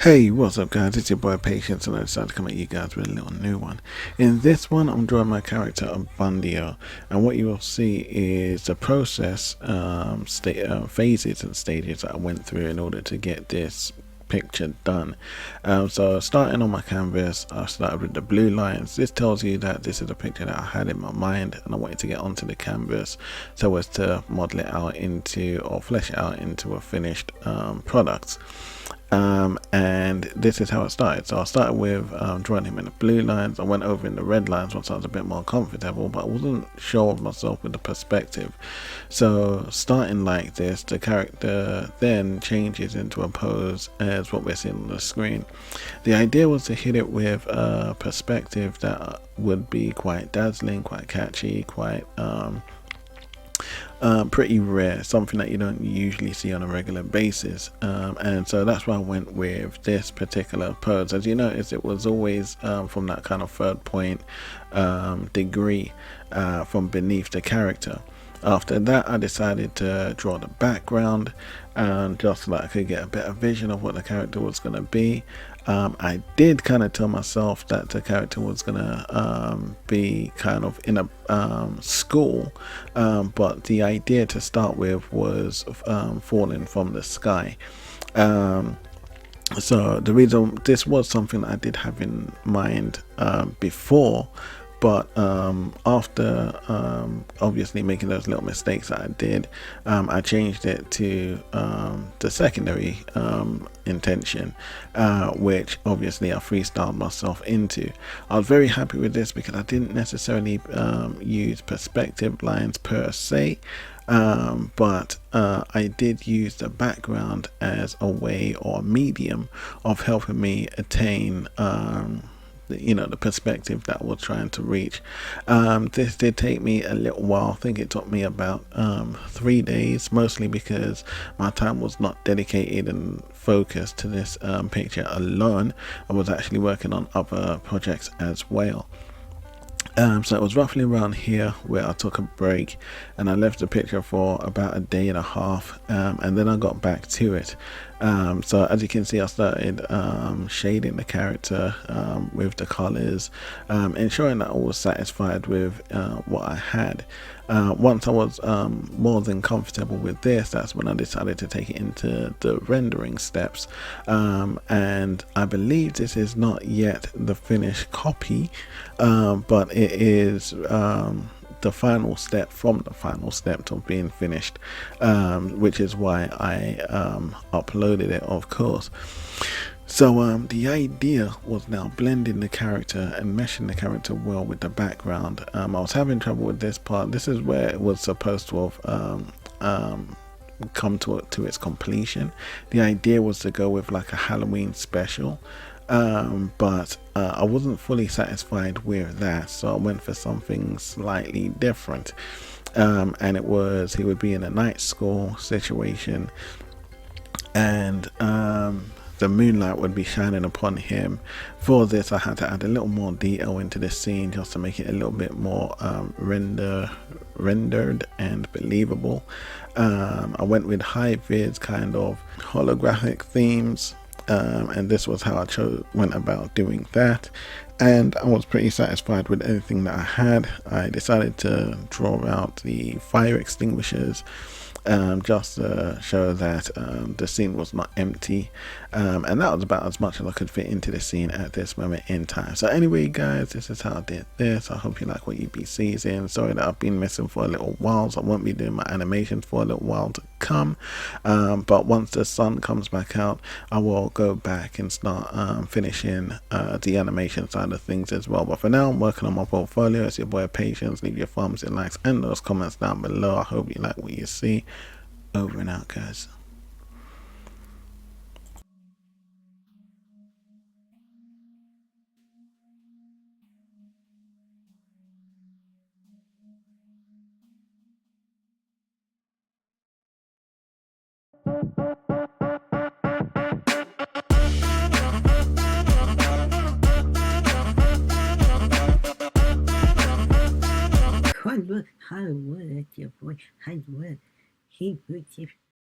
Hey, what's up guys, it's your boy Patience and I decided to come at you guys with a little new one. In this one I'm drawing my character Abundio, and what you will see is the process, phases and stages that I went through in order to get this picture done. So starting on my canvas, I started with the blue lines. This tells you that this is a picture that I had in my mind and I wanted to get onto the canvas so as to model it out into, or flesh it out into, a finished product. And this is how it started. So I started with drawing him in the blue lines. I went over in the red lines once I was a bit more comfortable, but I wasn't sure of myself with the perspective. So starting like this, the character then changes into a pose as what we're seeing on the screen. The idea was to hit it with a perspective that would be quite dazzling, quite catchy, quite pretty rare, something that you don't usually see on a regular basis, and so that's why I went with this particular pose. As you notice, it was always from that kind of third point degree from beneath the character. After that, I decided to draw the background, and just so that I could get a better vision of what the character was going to be. I did kind of tell myself that the character was going to be kind of in a school, but the idea to start with was falling from the sky. So the reason, this was something I did have in mind before, but after obviously making those little mistakes that I did, I changed it to the secondary intention, which obviously I freestyled myself into. I was very happy with this because I didn't necessarily use perspective lines per se, but I did use the background as a way or medium of helping me attain the perspective that we're trying to reach. This did take me a little while. I think it took me about 3 days, mostly because my time was not dedicated and focused to this picture alone. I was actually working on other projects as well. So it was roughly around here where I took a break and I left the picture for about a day and a half, and then I got back to it. So as you can see, I started shading the character with the colors, ensuring that I was satisfied with what I had. Once I was more than comfortable with this, that's when I decided to take it into the rendering steps, and I believe this is not yet the finished copy, but it is the final step from the final step of being finished, which is why I uploaded it, of course. So the idea was now blending the character and meshing the character well with the background. I was having trouble with this part. This is where it was supposed to have come to its completion. The idea was to go with like a Halloween special, but I wasn't fully satisfied with that, so I went for something slightly different, and it was, he would be in a night school situation, and the moonlight would be shining upon him. For this I had to add a little more detail into this scene just to make it a little bit more rendered and believable. I went with high vis kind of holographic themes, and this was how I went about doing that, and I was pretty satisfied with everything that I had. I decided to draw out the fire extinguishers, just to show that the scene was not empty, and that was about as much as I could fit into the scene at this moment in time. So anyway guys, this is how I did this. I hope you like what you be seeing. Sorry that I've been missing for a little while, so I won't be doing my animations for a little while to come, but once the sun comes back out, I will go back and start finishing the animation side of things as well. But for now, I'm working on my portfolio. It's your boy Patience. Leave your thumbs and likes and those comments down below. I hope you like what you see. Over and out, guys. Hollywood, Hollywood, that's your boy, Hollywood. He puts